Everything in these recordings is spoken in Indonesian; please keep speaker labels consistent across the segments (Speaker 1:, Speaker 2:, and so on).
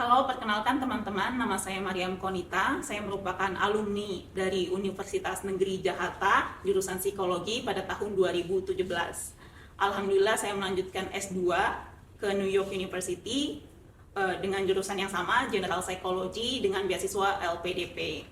Speaker 1: Halo, perkenalkan teman-teman, nama saya Mariam Konita. Saya merupakan alumni dari Universitas Negeri Jakarta, jurusan Psikologi pada tahun 2017. Alhamdulillah saya melanjutkan S2 ke New York University dengan jurusan yang sama, General Psychology dengan beasiswa LPDP.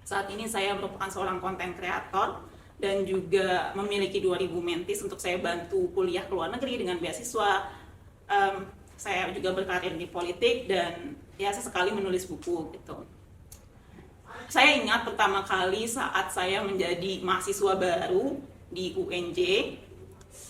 Speaker 1: Saat ini saya merupakan seorang konten kreator dan juga memiliki 2000 mentis untuk saya bantu kuliah ke luar negeri dengan beasiswa. Saya juga berkarir di politik dan ya sesekali menulis buku gitu. Saya ingat pertama kali saat saya menjadi mahasiswa baru di UNJ.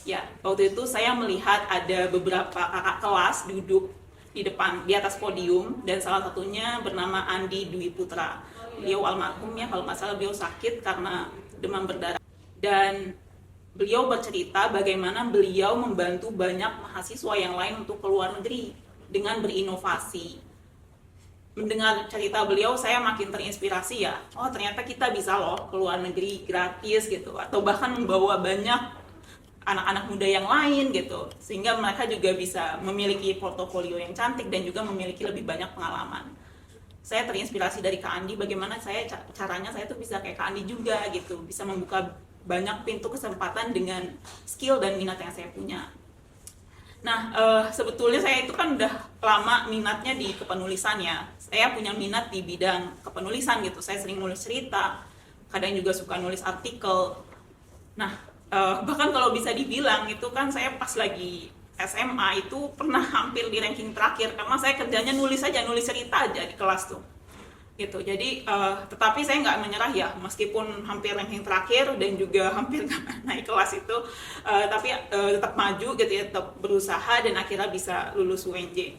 Speaker 1: Ya, waktu itu saya melihat ada beberapa kakak kelas duduk di atas podium dan salah satunya bernama Andi Dwi Putra. Beliau almarhum ya, kalau nggak salah beliau sakit karena demam berdarah. Dan beliau bercerita bagaimana beliau membantu banyak mahasiswa yang lain untuk ke luar negeri dengan berinovasi. Mendengar cerita beliau, saya makin terinspirasi ya. Oh, ternyata kita bisa loh ke luar negeri gratis gitu. Atau bahkan membawa banyak anak-anak muda yang lain gitu. Sehingga mereka juga bisa memiliki portofolio yang cantik dan juga memiliki lebih banyak pengalaman. Saya terinspirasi dari Kak Andi, bagaimana caranya saya tuh bisa kayak Kak Andi juga gitu. Bisa membuka banyak pintu kesempatan dengan skill dan minat yang saya punya. Nah, sebetulnya saya itu kan udah lama minatnya di kepenulisan ya. Saya punya minat di bidang kepenulisan gitu. Saya sering nulis cerita, kadang juga suka nulis artikel. Nah, bahkan kalau bisa dibilang itu kan saya pas lagi SMA itu pernah hampir di ranking terakhir karena saya kerjanya nulis cerita aja di kelas tuh. Gitu. Jadi tetapi saya nggak menyerah ya, meskipun hampir ranking terakhir dan juga hampir nggak naik kelas itu, tapi tetap maju gitu ya, tetap berusaha dan akhirnya bisa lulus UNJ.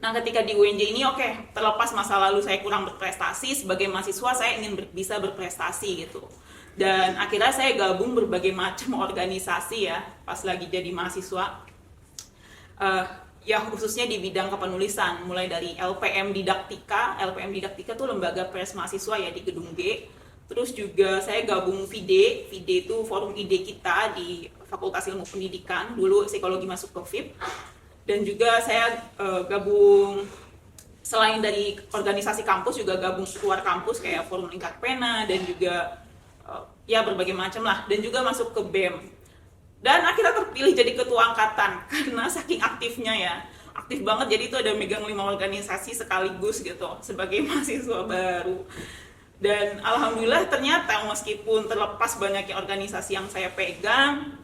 Speaker 1: Nah, ketika di UNJ ini terlepas masa lalu saya kurang berprestasi, sebagai mahasiswa saya ingin bisa berprestasi gitu. Dan akhirnya saya gabung berbagai macam organisasi ya pas lagi jadi mahasiswa. Ya khususnya di bidang kepenulisan, mulai dari LPM Didaktika. LPM Didaktika tuh lembaga pers mahasiswa ya di Gedung G. Terus juga saya gabung FIDE. FIDE itu forum ide kita di Fakultas Ilmu Pendidikan, dulu psikologi masuk ke FIP. Dan juga saya gabung, selain dari organisasi kampus, juga gabung keluar kampus kayak forum lingkar pena dan juga ya berbagai macam lah. Dan juga masuk ke BEM. Dan akhirnya terpilih jadi ketua angkatan karena saking aktifnya ya, aktif banget. Jadi itu ada megang 5 organisasi sekaligus gitu sebagai mahasiswa baru. Dan alhamdulillah ternyata meskipun terlepas banyaknya organisasi yang saya pegang,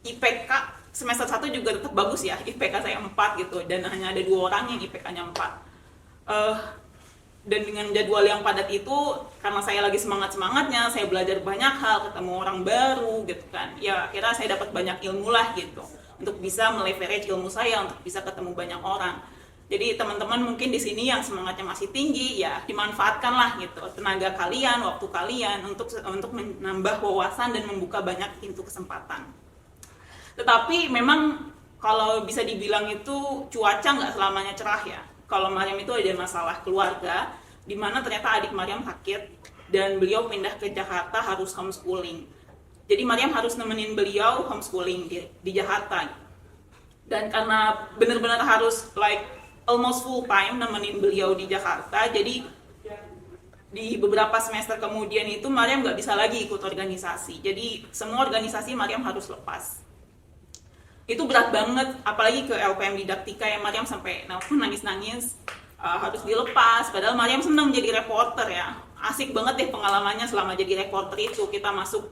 Speaker 1: IPK semester 1 juga tetap bagus ya. IPK saya 4 gitu, dan hanya ada 2 orang yang IPK-nya 4. Dan dengan jadwal yang padat itu, karena saya lagi semangat-semangatnya, saya belajar banyak hal, ketemu orang baru gitu kan. Ya akhirnya saya dapat banyak ilmu lah gitu, untuk bisa meleverage ilmu saya, untuk bisa ketemu banyak orang. Jadi teman-teman mungkin di sini yang semangatnya masih tinggi, ya dimanfaatkan lah gitu, tenaga kalian, waktu kalian untuk menambah wawasan dan membuka banyak pintu kesempatan. Tetapi memang kalau bisa dibilang itu cuaca nggak selamanya cerah ya. Kalau Mariam itu ada masalah keluarga, di mana ternyata adik Mariam sakit dan beliau pindah ke Jakarta harus homeschooling. Jadi Mariam harus nemenin beliau homeschooling di Jakarta. Dan karena benar-benar harus almost full time nemenin beliau di Jakarta, jadi di beberapa semester kemudian itu Mariam nggak bisa lagi ikut organisasi. Jadi semua organisasi Mariam harus lepas. Itu berat banget, apalagi ke LPM Didaktika yang Mariam sampai nelpon nangis-nangis, harus dilepas. Padahal Mariam senang jadi reporter ya, asik banget deh pengalamannya selama jadi reporter itu. Kita masuk,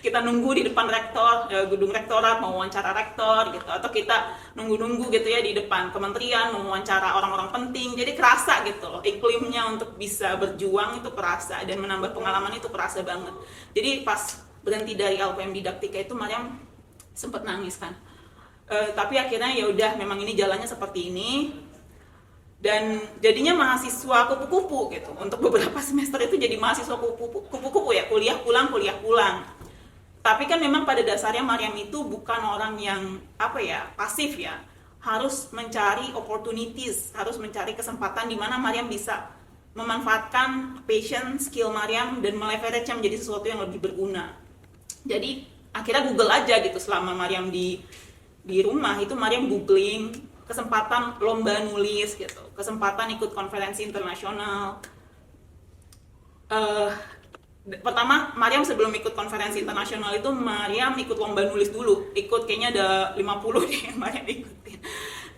Speaker 1: kita nunggu di depan rektor, gedung rektorat mau wawancara rektor gitu, atau kita nunggu-nunggu gitu ya di depan kementerian mau wawancara orang-orang penting. Jadi kerasa gitu loh, iklimnya untuk bisa berjuang itu kerasa, dan menambah pengalaman itu kerasa banget. Jadi pas berhenti dari LPM Didaktika itu Mariam sempat nangis kan. Tapi akhirnya ya udah, memang ini jalannya seperti ini, dan jadinya mahasiswa kupu-kupu gitu. Untuk beberapa semester itu jadi mahasiswa kupu-kupu ya, kuliah pulang. Tapi kan memang pada dasarnya Mariam itu bukan orang yang pasif ya, harus mencari opportunities, harus mencari kesempatan di mana Mariam bisa memanfaatkan passion, skill Mariam dan meleverage menjadi sesuatu yang lebih berguna. Jadi akhirnya Google aja gitu selama Mariam di rumah itu. Mariam googling kesempatan lomba nulis gitu, kesempatan ikut konferensi internasional. Pertama, Mariam sebelum ikut konferensi internasional itu Mariam ikut lomba nulis dulu, ikut kayaknya ada 50 deh yang Mariam ikutin.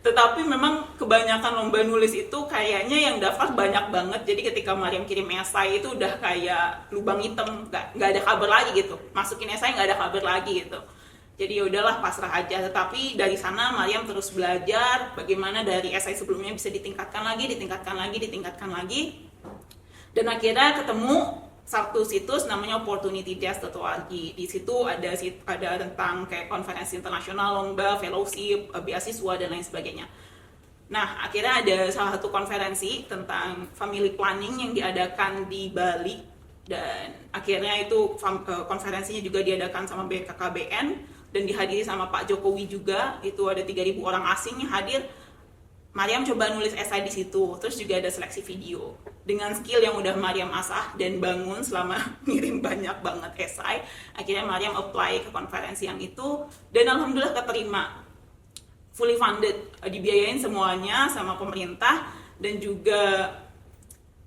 Speaker 1: Tetapi memang kebanyakan lomba nulis itu kayaknya yang daftar banyak banget, jadi ketika Mariam kirim esai itu udah kayak lubang hitam, nggak ada kabar lagi gitu, masukin esai nggak ada kabar lagi gitu. Jadi ya udahlah, pasrah aja. Tetapi dari sana Mariam terus belajar bagaimana dari esai sebelumnya bisa ditingkatkan lagi, dan akhirnya ketemu satu situs namanya opportunitydesk.org. Di situ ada tentang kayak konferensi internasional, lomba, fellowship, beasiswa dan lain sebagainya. Nah, akhirnya ada salah satu konferensi tentang family planning yang diadakan di Bali, dan akhirnya itu konferensinya juga diadakan sama BKKBN dan dihadiri sama Pak Jokowi juga. Itu ada 3.000 orang asing yang hadir. Mariam coba nulis esai di situ, terus juga ada seleksi video. Dengan skill yang udah Mariam asah dan bangun selama ngirim banyak banget esai, akhirnya Mariam apply ke konferensi yang itu, dan alhamdulillah keterima. Fully funded, dibiayain semuanya sama pemerintah, dan juga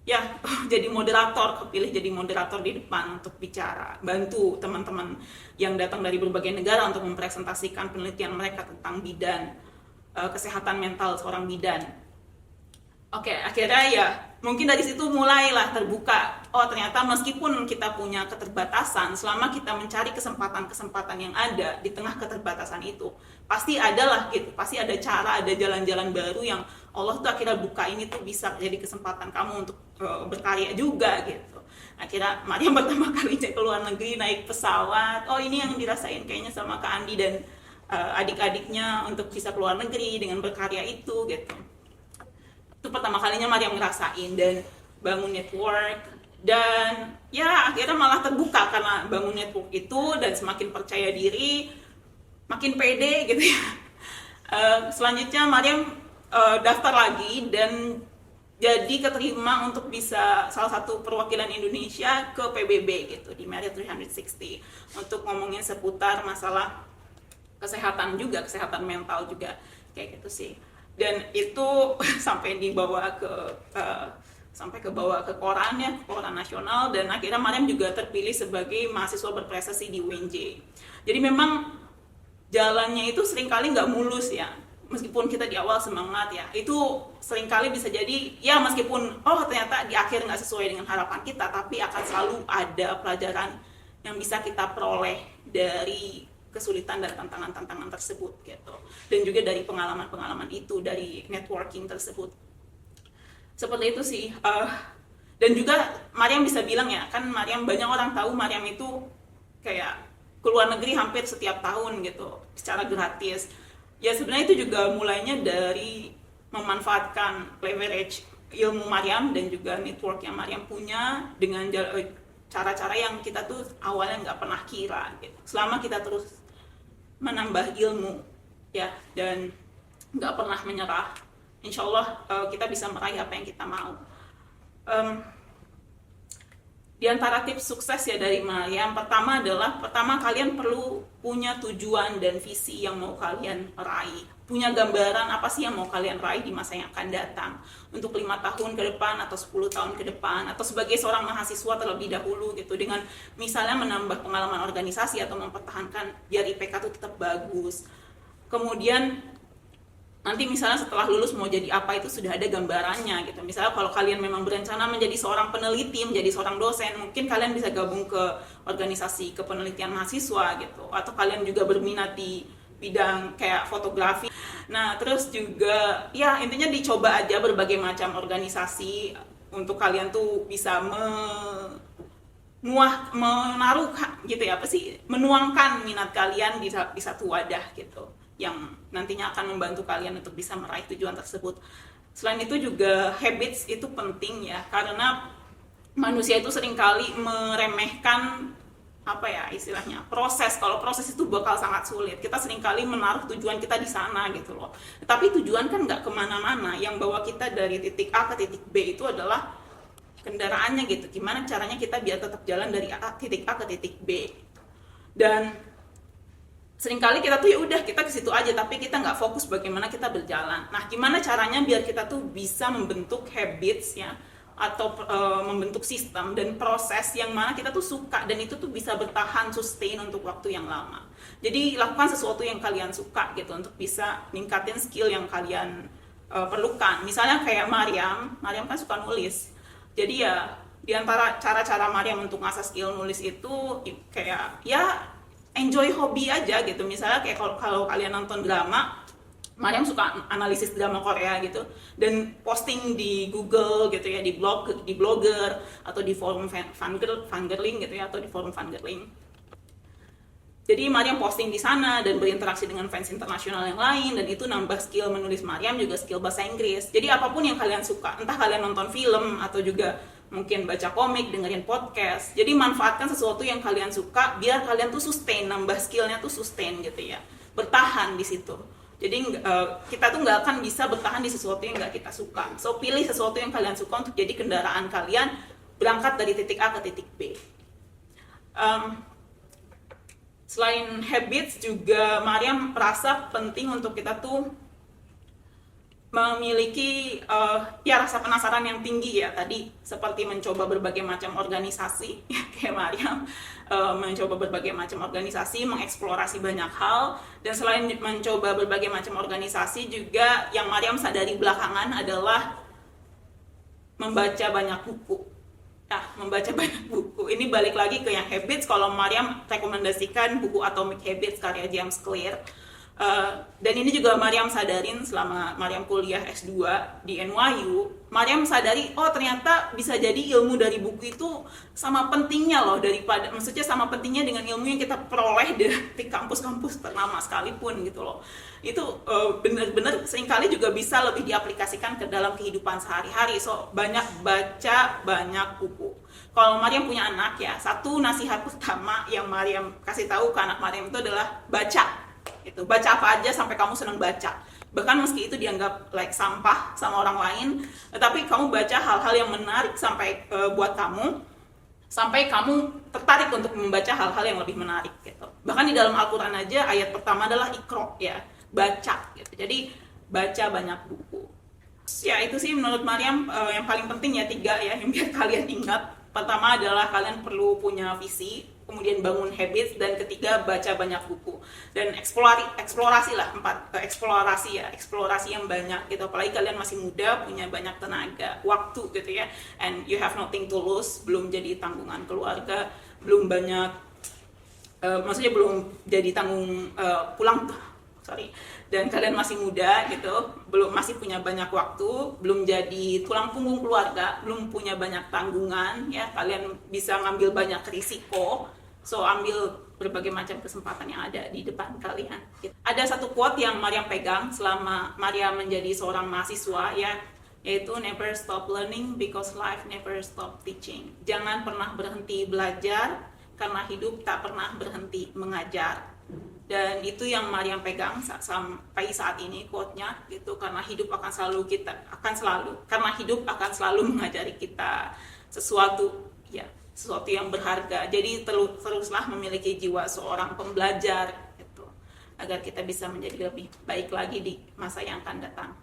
Speaker 1: ya jadi moderator, kepilih jadi moderator di depan untuk bicara, bantu teman-teman yang datang dari berbagai negara untuk mempresentasikan penelitian mereka tentang bidan, kesehatan mental seorang bidan. Oke, akhirnya ya mungkin dari situ mulailah terbuka, oh ternyata meskipun kita punya keterbatasan, selama kita mencari kesempatan-kesempatan yang ada di tengah keterbatasan itu, pasti adalah gitu, pasti ada cara, ada jalan-jalan baru yang Allah tuh akhirnya buka, ini tuh bisa jadi kesempatan kamu untuk berkarya juga gitu. Akhirnya Mariam pertama kalinya ke luar negeri naik pesawat, oh ini yang dirasain kayaknya sama Kak Andi dan adik-adiknya untuk bisa keluar negeri dengan berkarya itu gitu. Itu pertama kalinya Mariam ngerasain, dan bangun network, dan ya akhirnya malah terbuka karena bangun network itu, dan semakin percaya diri, makin pede gitu ya. Selanjutnya Mariam daftar lagi dan jadi keterima untuk bisa salah satu perwakilan Indonesia ke PBB gitu, di Merit 360, untuk ngomongin seputar masalah kesehatan juga, kesehatan mental juga, kayak gitu sih. Dan itu sampai dibawa ke bawah ke koran ya, koran nasional, dan akhirnya Mariam juga terpilih sebagai mahasiswa berprestasi di UNJ. Jadi memang jalannya itu seringkali nggak mulus ya, meskipun kita di awal semangat ya, itu seringkali bisa jadi ya meskipun oh ternyata di akhir nggak sesuai dengan harapan kita, tapi akan selalu ada pelajaran yang bisa kita peroleh dari kesulitan dan tantangan-tantangan tersebut gitu, dan juga dari pengalaman-pengalaman itu, dari networking tersebut. Seperti itu sih. Dan juga Mariam bisa bilang ya, kan Mariam, banyak orang tahu Mariam itu kayak keluar negeri hampir setiap tahun gitu secara gratis. Ya sebenarnya itu juga mulainya dari memanfaatkan leverage ilmu Mariam dan juga network yang Mariam punya dengan cara-cara yang kita tuh awalnya nggak pernah kira gitu. Selama kita terus menambah ilmu ya, dan nggak pernah menyerah, insya Allah kita bisa meraih apa yang kita mau. Di antara tips sukses ya dari Mariam, pertama kalian perlu punya tujuan dan visi yang mau kalian raih, punya gambaran apa sih yang mau kalian raih di masa yang akan datang, untuk 5 tahun ke depan atau 10 tahun ke depan, atau sebagai seorang mahasiswa terlebih dahulu gitu, dengan misalnya menambah pengalaman organisasi atau mempertahankan biar IPK itu tetap bagus. Kemudian nanti misalnya setelah lulus mau jadi apa itu sudah ada gambarannya gitu. Misalnya kalau kalian memang berencana menjadi seorang peneliti, menjadi seorang dosen, mungkin kalian bisa gabung ke organisasi kepenelitian mahasiswa gitu, atau kalian juga berminat di bidang kayak fotografi. Nah terus juga ya intinya dicoba aja berbagai macam organisasi untuk kalian tuh bisa menaruh gitu ya, menuangkan minat kalian di satu wadah gitu, yang nantinya akan membantu kalian untuk bisa meraih tujuan tersebut. Selain itu juga habits itu penting ya, karena manusia itu seringkali meremehkan apa ya istilahnya proses. Kalau proses itu bakal sangat sulit, kita seringkali menaruh tujuan kita di sana gitu loh. Tapi tujuan kan nggak kemana-mana, yang bawa kita dari titik A ke titik B itu adalah kendaraannya gitu. Gimana caranya kita biar tetap jalan dari titik A ke titik B. Dan seringkali kita tuh ya udah kita ke situ aja, tapi kita nggak fokus bagaimana kita berjalan. Nah, gimana caranya biar kita tuh bisa membentuk habits ya, atau membentuk sistem dan proses yang mana kita tuh suka dan itu tuh bisa bertahan sustain untuk waktu yang lama. Jadi lakukan sesuatu yang kalian suka gitu untuk bisa ningkatin skill yang kalian perlukan. Misalnya kayak Mariam kan suka nulis. Jadi ya di antara cara-cara Mariam untuk ngasah skill nulis itu kayak ya enjoy hobi aja gitu. Misalnya kayak kalau kalian nonton drama, Mariam suka analisis drama Korea gitu dan posting di Google gitu ya, di blogger atau di forum fangirling gitu ya, atau di forum fangirling. Jadi Mariam posting di sana dan berinteraksi dengan fans internasional yang lain, dan itu nambah skill menulis Mariam, juga skill bahasa Inggris. Jadi apapun yang kalian suka, entah kalian nonton film atau juga mungkin baca komik, dengerin podcast. Jadi manfaatkan sesuatu yang kalian suka biar kalian tuh sustain, nambah skillnya tuh sustain gitu ya, bertahan di situ. Jadi kita tuh nggak akan bisa bertahan di sesuatu yang nggak kita suka. So pilih sesuatu yang kalian suka untuk jadi kendaraan kalian berangkat dari titik A ke titik B. Selain habits juga Mariam merasa penting untuk kita tuh memiliki ya rasa penasaran yang tinggi ya, tadi seperti mencoba berbagai macam organisasi kayak Mariam mencoba berbagai macam organisasi, mengeksplorasi banyak hal. Dan selain mencoba berbagai macam organisasi juga yang Mariam sadari belakangan adalah membaca banyak buku. Membaca banyak buku. Ini balik lagi ke yang habits. Kalau Mariam rekomendasikan buku Atomic Habits karya James Clear. Dan ini juga Mariam sadarin selama Mariam kuliah S2 di NYU. Mariam sadari, oh ternyata bisa jadi ilmu dari buku itu sama pentingnya loh, maksudnya sama pentingnya dengan ilmu yang kita peroleh di kampus-kampus ternama sekalipun gitu loh. Itu benar-benar seringkali juga bisa lebih diaplikasikan ke dalam kehidupan sehari-hari. So banyak baca, banyak buku. Kalau Mariam punya anak ya, satu nasihat utama yang Mariam kasih tahu ke anak Mariam itu adalah baca. Itu baca apa aja sampai kamu senang baca, bahkan meski itu dianggap like sampah sama orang lain, tapi kamu baca hal-hal yang menarik sampai buat kamu, sampai kamu tertarik untuk membaca hal-hal yang lebih menarik gitu. Bahkan di dalam Al-Quran aja ayat pertama adalah ikro ya, baca gitu. Jadi baca banyak buku ya. Itu sih menurut Mariam yang paling penting ya, 3 ya yang biar kalian ingat. Pertama adalah kalian perlu punya visi, kemudian bangun habits, dan ketiga baca banyak buku dan eksplorasi lah, 4 eksplorasi yang banyak gitu. Apalagi kalian masih muda, punya banyak tenaga, waktu gitu ya, and you have nothing to lose, belum jadi tanggungan keluarga, belum banyak maksudnya belum jadi tanggung dan kalian masih muda gitu, masih punya banyak waktu, belum jadi tulang punggung keluarga, belum punya banyak tanggungan ya, kalian bisa ngambil banyak risiko. So ambil berbagai macam kesempatan yang ada di depan kalian. Ada satu quote yang Mariam pegang selama Mariam menjadi seorang mahasiswa ya, yaitu never stop learning because life never stop teaching. Jangan pernah berhenti belajar karena hidup tak pernah berhenti mengajar. Dan itu yang Mariam pegang sampai saat ini quote-nya gitu, karena hidup akan selalu mengajari kita sesuatu yang berharga. Jadi teruslah memiliki jiwa seorang pembelajar gitu, agar kita bisa menjadi lebih baik lagi di masa yang akan datang.